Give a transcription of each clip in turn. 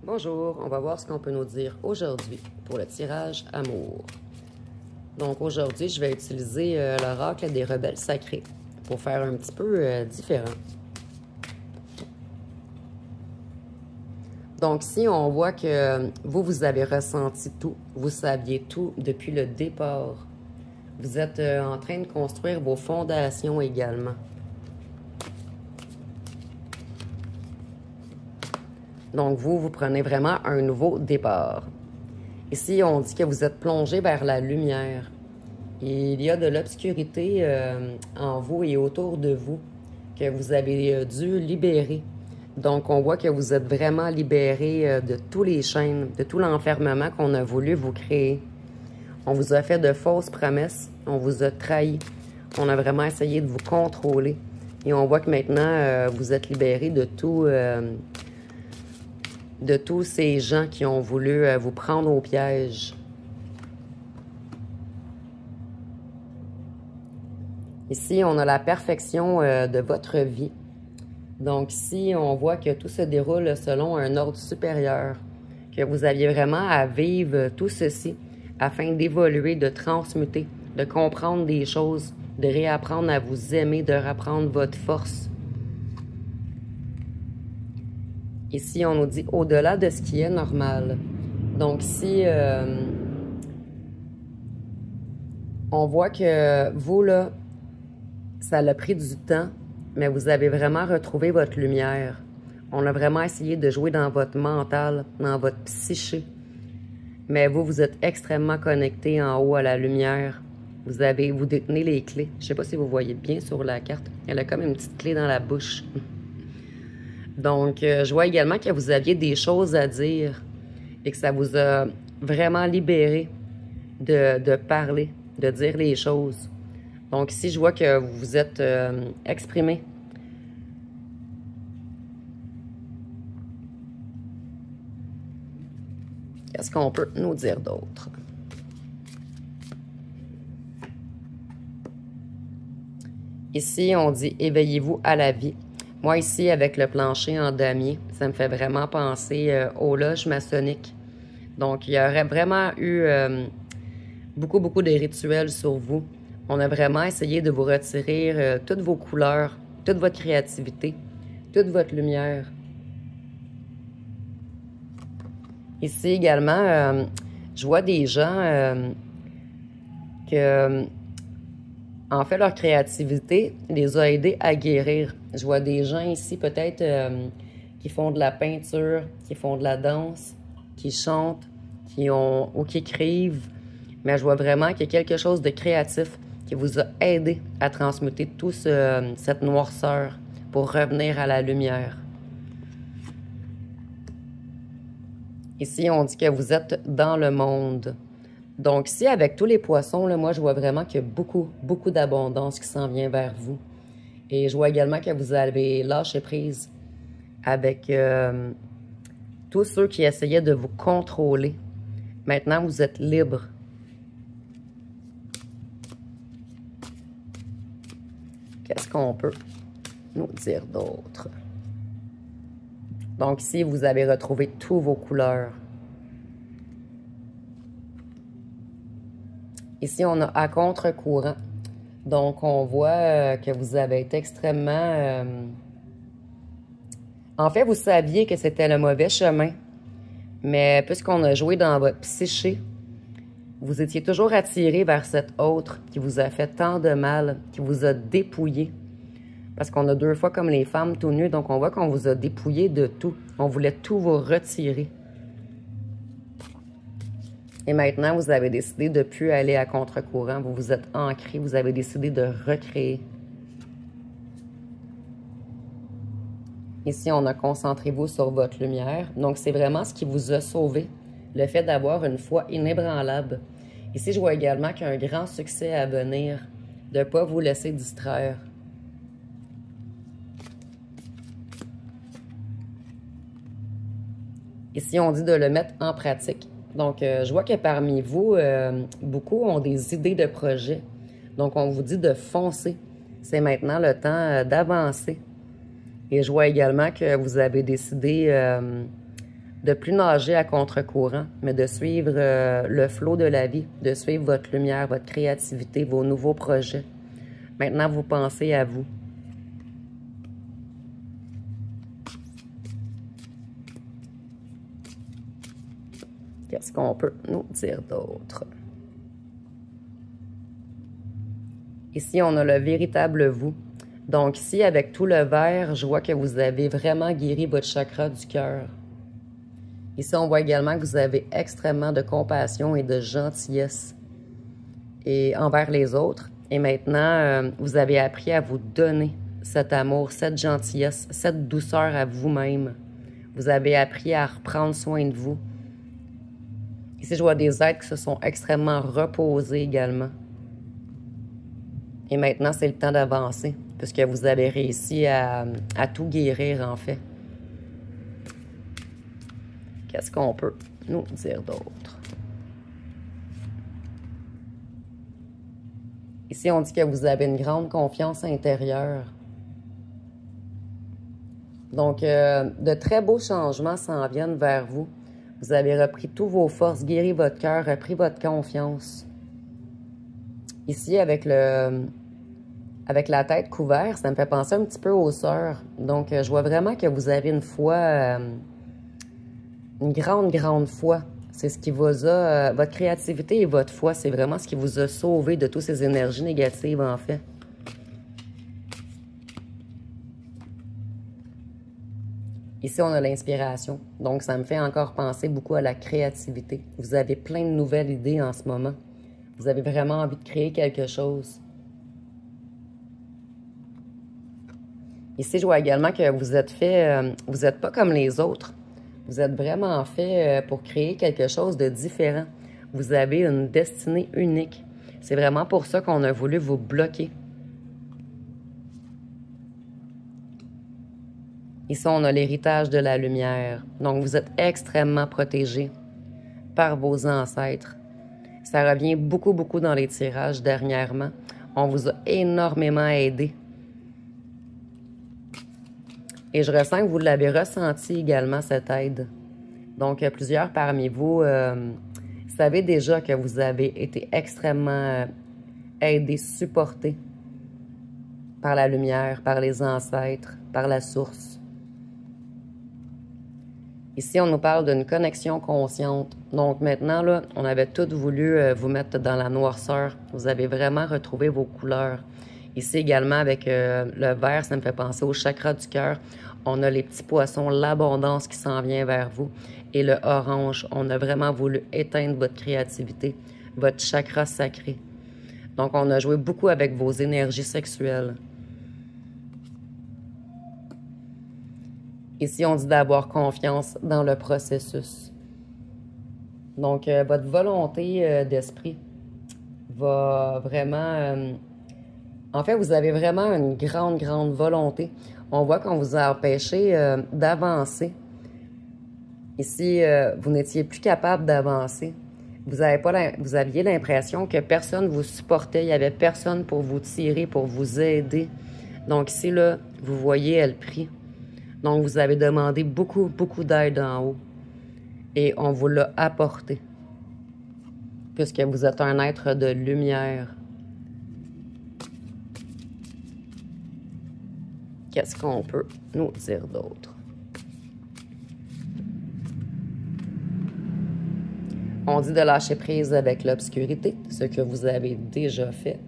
Bonjour, on va voir ce qu'on peut nous dire aujourd'hui pour le tirage amour. Donc aujourd'hui, je vais utiliser l'oracle des rebelles sacrés pour faire un petit peu différent. Donc si on voit que vous avez ressenti tout, vous saviez tout depuis le départ. Vous êtes en train de construire vos fondations également. Donc, vous prenez vraiment un nouveau départ. Ici, on dit que vous êtes plongé vers la lumière. Il y a de l'obscurité en vous et autour de vous que vous avez dû libérer. Donc, on voit que vous êtes vraiment libéré de tous les chaînes, de tout l'enfermement qu'on a voulu vous créer. On vous a fait de fausses promesses, on vous a trahi, on a vraiment essayé de vous contrôler. Et on voit que maintenant, vous êtes libéré de tout... de tous ces gens qui ont voulu vous prendre au piège. Ici, on a la perfection de votre vie. Donc ici, on voit que tout se déroule selon un ordre supérieur, que vous aviez vraiment à vivre tout ceci afin d'évoluer, de transmuter, de comprendre des choses, de réapprendre à vous aimer, de reprendre votre force. Ici, on nous dit au-delà de ce qui est normal. Donc, si on voit que vous, là, ça a pris du temps, mais vous avez vraiment retrouvé votre lumière. On a vraiment essayé de jouer dans votre mental, dans votre psyché. Mais vous êtes extrêmement connecté en haut à la lumière. Vous détenez les clés. Je ne sais pas si vous voyez bien sur la carte. Elle a comme une petite clé dans la bouche. Donc, je vois également que vous aviez des choses à dire et que ça vous a vraiment libéré de parler, de dire les choses. Donc, ici, je vois que vous vous êtes exprimé. Qu'est-ce qu'on peut nous dire d'autre? Ici, on dit « Éveillez-vous à la vie ». Moi, ici, avec le plancher en damier, ça me fait vraiment penser aux loges maçonniques. Donc, il y aurait vraiment eu beaucoup de rituels sur vous. On a vraiment essayé de vous retirer toutes vos couleurs, toute votre créativité, toute votre lumière. Ici également, je vois des gens que... En fait, leur créativité les a aidés à guérir. Je vois des gens ici, peut-être, qui font de la peinture, qui font de la danse, qui chantent, ou qui écrivent. Mais je vois vraiment qu'il y a quelque chose de créatif qui vous a aidé à transmuter toute cette noirceur pour revenir à la lumière. Ici, on dit que vous êtes dans le monde. Donc, ici, avec tous les poissons, là, moi, je vois vraiment qu'il y a beaucoup d'abondance qui s'en vient vers vous. Et je vois également que vous avez lâché prise avec tous ceux qui essayaient de vous contrôler. Maintenant, vous êtes libre. Qu'est-ce qu'on peut nous dire d'autre? Donc, ici, vous avez retrouvé toutes vos couleurs. Ici, on a à contre-courant. Donc, on voit que vous avez été extrêmement... En fait, vous saviez que c'était le mauvais chemin. Mais puisqu'on a joué dans votre psyché, vous étiez toujours attiré vers cet autre qui vous a fait tant de mal, qui vous a dépouillé. Parce qu'on a deux fois comme les femmes tout nues, donc on voit qu'on vous a dépouillé de tout. On voulait tout vous retirer. Et maintenant, vous avez décidé de ne plus aller à contre-courant. Vous vous êtes ancré, vous avez décidé de recréer. Ici, on a concentrez-vous sur votre lumière. Donc, c'est vraiment ce qui vous a sauvé, le fait d'avoir une foi inébranlable. Ici, je vois également qu'il y a un grand succès à venir, de ne pas vous laisser distraire. Ici, on dit de le mettre en pratique. Donc, je vois que parmi vous, beaucoup ont des idées de projets. Donc, on vous dit de foncer. C'est maintenant le temps d'avancer. Et je vois également que vous avez décidé de plus nager à contre-courant, mais de suivre le flot de la vie, de suivre votre lumière, votre créativité, vos nouveaux projets. Maintenant, vous pensez à vous. Qu'est-ce qu'on peut nous dire d'autre? Ici, on a le véritable vous. Donc ici, avec tout le vert, je vois que vous avez vraiment guéri votre chakra du cœur. Ici, on voit également que vous avez extrêmement de compassion et de gentillesse envers les autres. Et maintenant, vous avez appris à vous donner cet amour, cette gentillesse, cette douceur à vous-même. Vous avez appris à reprendre soin de vous. Ici, je vois des êtres qui se sont extrêmement reposés également. Et maintenant, c'est le temps d'avancer, puisque vous avez réussi à tout guérir, en fait. Qu'est-ce qu'on peut nous dire d'autre? Ici, on dit que vous avez une grande confiance intérieure. Donc, de très beaux changements s'en viennent vers vous. Vous avez repris toutes vos forces, guéri votre cœur, repris votre confiance. Ici, avec la tête couverte, ça me fait penser un petit peu aux sœurs. Donc, je vois vraiment que vous avez une foi, une grande foi. C'est ce qui vous a... votre créativité et votre foi, c'est vraiment ce qui vous a sauvé de toutes ces énergies négatives, en fait. Ici, on a l'inspiration. Donc, ça me fait encore penser beaucoup à la créativité. Vous avez plein de nouvelles idées en ce moment. Vous avez vraiment envie de créer quelque chose. Ici, je vois également que vous êtes fait... vous n'êtes pas comme les autres. Vous êtes vraiment fait pour créer quelque chose de différent. Vous avez une destinée unique. C'est vraiment pour ça qu'on a voulu vous bloquer. Ici, on a l'héritage de la lumière. Donc, vous êtes extrêmement protégé par vos ancêtres. Ça revient beaucoup dans les tirages dernièrement. On vous a énormément aidé. Et je ressens que vous l'avez ressenti également, cette aide. Donc, plusieurs parmi vous savez déjà que vous avez été extrêmement aidés, supportés par la lumière, par les ancêtres, par la source. Ici, on nous parle d'une connexion consciente. Donc maintenant, là, on avait tous voulu vous mettre dans la noirceur. Vous avez vraiment retrouvé vos couleurs. Ici également, avec le vert, ça me fait penser au chakra du cœur. On a les petits poissons, l'abondance qui s'en vient vers vous. Et le orange, on a vraiment voulu éteindre votre créativité, votre chakra sacré. Donc, on a joué beaucoup avec vos énergies sexuelles. Ici, on dit d'avoir confiance dans le processus. Donc, votre volonté d'esprit va vraiment... en fait, vous avez vraiment une grande volonté. On voit qu'on vous a empêché d'avancer. Ici, vous n'étiez plus capable d'avancer. Vous aviez l'impression que personne ne vous supportait. Il n'y avait personne pour vous tirer, pour vous aider. Donc ici, là, vous voyez, elle prie. Donc, vous avez demandé beaucoup d'aide en haut. Et on vous l'a apporté. Puisque vous êtes un être de lumière. Qu'est-ce qu'on peut nous dire d'autre? On dit de lâcher prise avec l'obscurité, ce que vous avez déjà fait.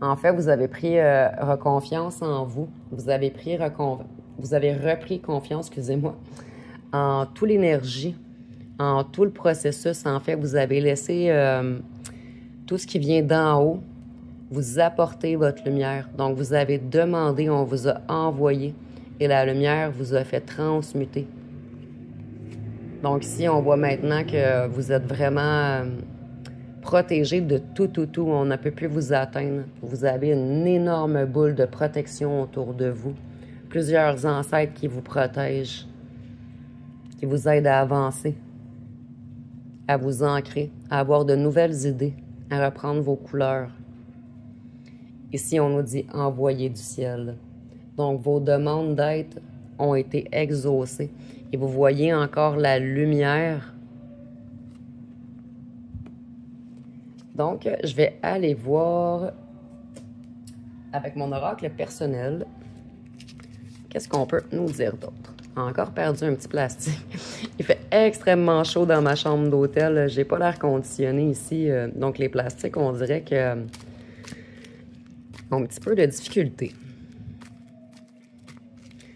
En fait, vous avez pris reconfiance en vous. Vous avez repris confiance, excusez-moi, en toute l'énergie, en tout le processus. En fait, vous avez laissé tout ce qui vient d'en haut vous apporter votre lumière. Donc, vous avez demandé, on vous a envoyé et la lumière vous a fait transmuter. Donc, ici, on voit maintenant que vous êtes vraiment protégé de tout. On ne peut plus vous atteindre. Vous avez une énorme boule de protection autour de vous. Plusieurs ancêtres qui vous protègent, qui vous aident à avancer, à vous ancrer, à avoir de nouvelles idées, à reprendre vos couleurs. Ici, on nous dit « envoyer du ciel ». Donc, vos demandes d'aide ont été exaucés. Et vous voyez encore la lumière. Donc, je vais aller voir avec mon oracle personnel. Qu'est-ce qu'on peut nous dire d'autre? Encore perdu un petit plastique. Il fait extrêmement chaud dans ma chambre d'hôtel. J'ai pas l'air conditionné ici. Donc, les plastiques, on dirait que ont un petit peu de difficulté.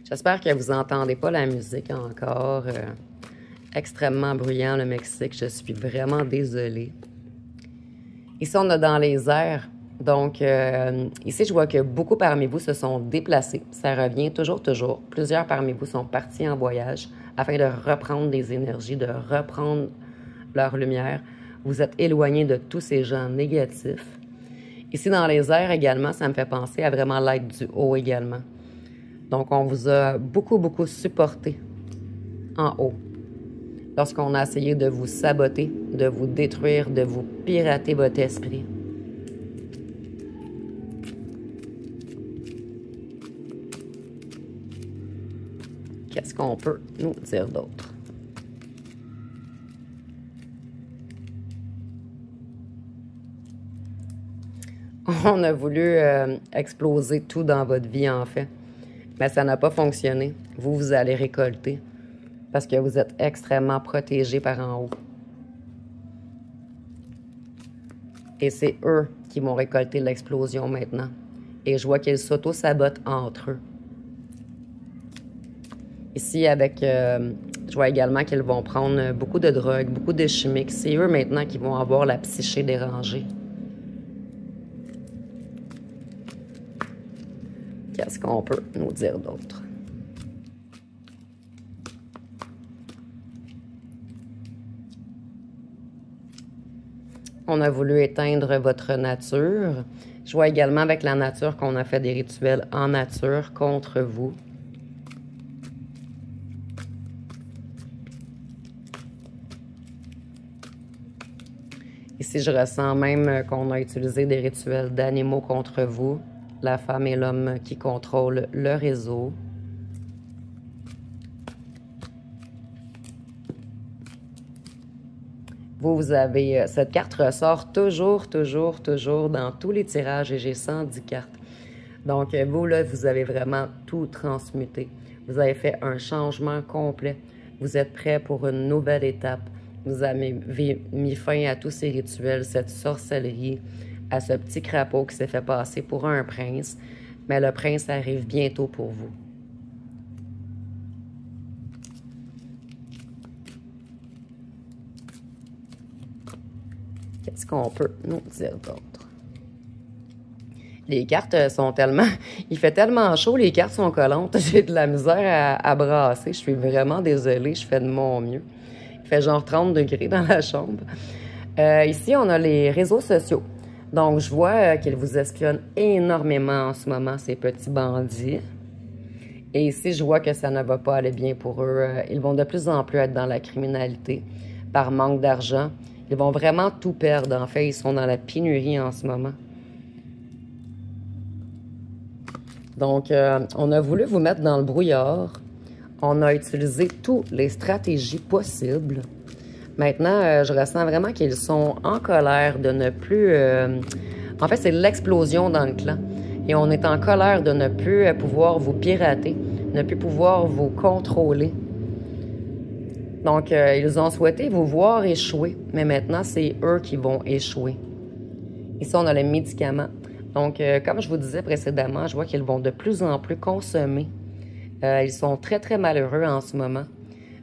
J'espère que vous n'entendez pas la musique encore. Extrêmement bruyant, le Mexique. Je suis vraiment désolée. Ici, on est dans les airs. Donc, ici, je vois que beaucoup parmi vous se sont déplacés. Ça revient toujours. Plusieurs parmi vous sont partis en voyage afin de reprendre des énergies, de reprendre leur lumière. Vous êtes éloignés de tous ces gens négatifs. Ici, dans les airs également, ça me fait penser à vraiment l'aide du haut également. Donc, on vous a beaucoup supporté en haut. Lorsqu'on a essayé de vous saboter, de vous détruire, de vous pirater votre esprit. Qu'est-ce qu'on peut nous dire d'autre? On a voulu exploser tout dans votre vie, en fait. Mais ça n'a pas fonctionné. Vous allez récolter parce que vous êtes extrêmement protégé par en haut. Et c'est eux qui vont récolter l'explosion maintenant. Et je vois qu'ils s'auto-sabotent entre eux. Ici, avec, je vois également qu'ils vont prendre beaucoup de drogues, beaucoup de chimiques. C'est eux maintenant qui vont avoir la psyché dérangée. Qu'est-ce qu'on peut nous dire d'autre? On a voulu éteindre votre nature. Je vois également avec la nature qu'on a fait des rituels en nature contre vous. Ici, je ressens même qu'on a utilisé des rituels d'animaux contre vous, la femme et l'homme qui contrôlent le réseau. Vous avez... Cette carte ressort toujours dans tous les tirages et j'ai 110 cartes. Donc, vous, là, vous avez vraiment tout transmuté. Vous avez fait un changement complet. Vous êtes prêt pour une nouvelle étape. Vous avez mis fin à tous ces rituels, cette sorcellerie, à ce petit crapaud qui s'est fait passer pour un prince. Mais le prince arrive bientôt pour vous. Qu'est-ce qu'on peut nous dire d'autre? Les cartes sont tellement... Il fait tellement chaud, les cartes sont collantes. J'ai de la misère à brasser. Je suis vraiment désolée, je fais de mon mieux. Il fait genre 30 degrés dans la chambre. Ici, on a les réseaux sociaux. Donc, je vois qu'ils vous espionnent énormément en ce moment, ces petits bandits. Et ici, je vois que ça ne va pas aller bien pour eux. Ils vont de plus en plus être dans la criminalité par manque d'argent. Ils vont vraiment tout perdre. En fait, ils sont dans la pénurie en ce moment. Donc, on a voulu vous mettre dans le brouillard. On a utilisé toutes les stratégies possibles. Maintenant, je ressens vraiment qu'ils sont en colère de ne plus... En fait, c'est l'explosion dans le clan. Et on est en colère de ne plus pouvoir vous pirater, ne plus pouvoir vous contrôler. Donc, ils ont souhaité vous voir échouer, mais maintenant, c'est eux qui vont échouer. Ici, on a les médicaments. Donc, comme je vous disais précédemment, je vois qu'ils vont de plus en plus consommer. Ils sont très malheureux en ce moment.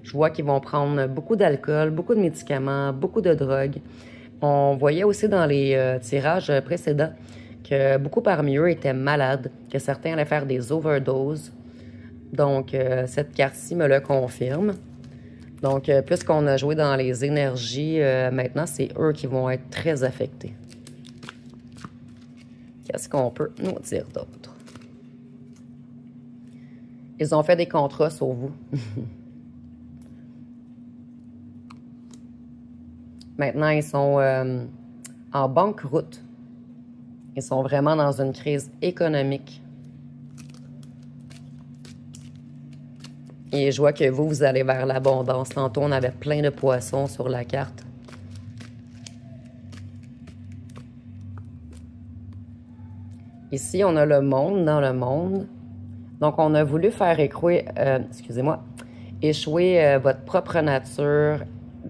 Je vois qu'ils vont prendre beaucoup d'alcool, beaucoup de médicaments, beaucoup de drogues. On voyait aussi dans les tirages précédents que beaucoup parmi eux étaient malades, que certains allaient faire des overdoses. Donc, cette carte-ci me le confirme. Donc, puisqu'on a joué dans les énergies, maintenant, c'est eux qui vont être très affectés. Qu'est-ce qu'on peut nous dire d'autre? Ils ont fait des contrats sur vous. Maintenant, ils sont en banqueroute. Ils sont vraiment dans une crise économique. Et je vois que vous allez vers l'abondance. Tantôt, on avait plein de poissons sur la carte. Ici, on a le monde dans le monde. Donc, on a voulu faire échouer, échouer votre propre nature,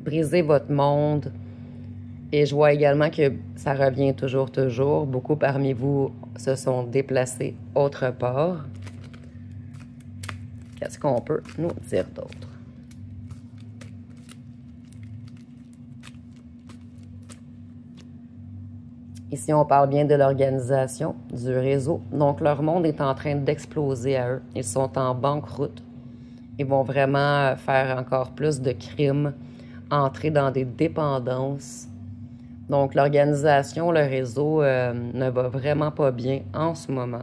briser votre monde. Et je vois également que ça revient toujours. Beaucoup parmi vous se sont déplacés autre part. Qu'est-ce qu'on peut nous dire d'autre? Ici, on parle bien de l'organisation, du réseau. Donc, leur monde est en train d'exploser à eux. Ils sont en banqueroute. Ils vont vraiment faire encore plus de crimes, entrer dans des dépendances. Donc, l'organisation, le réseau ne va vraiment pas bien en ce moment.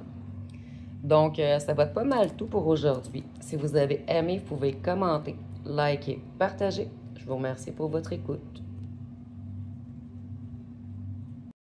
Donc, ça va être pas mal tout pour aujourd'hui. Si vous avez aimé, vous pouvez commenter, liker, partager. Je vous remercie pour votre écoute.